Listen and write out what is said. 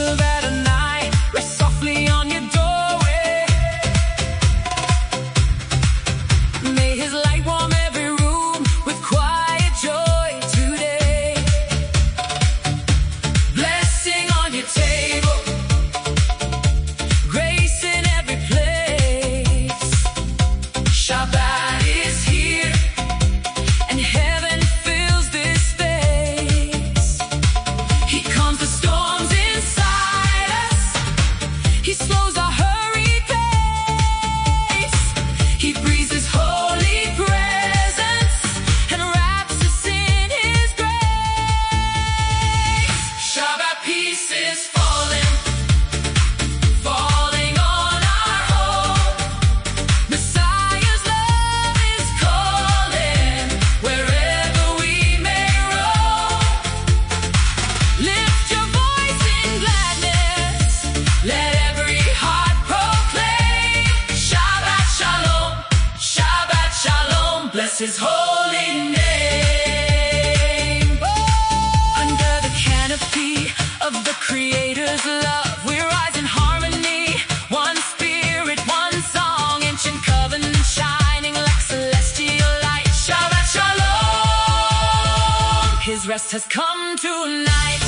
of Adonai rest softly on your doorway. May his light warm every room with quiet joy today. Blessing on your table, grace in every place. Shabbat is here, and heaven fills this space. He calms the storms inside us. He slows our hurried pace. He breathes his holy presence and wraps us in his grace. Shabbat peace is falling, falling on our home. Messiah's love is calling wherever we may roam. Lift your voice in gladness, let every heart proclaim Shabbat Shalom, Shabbat Shalom, bless his holy name. Under the canopy of the Creator's love, we rise in harmony, one spirit, one song, ancient covenant shining like celestial light. Shabbat Shalom, his rest has come tonight.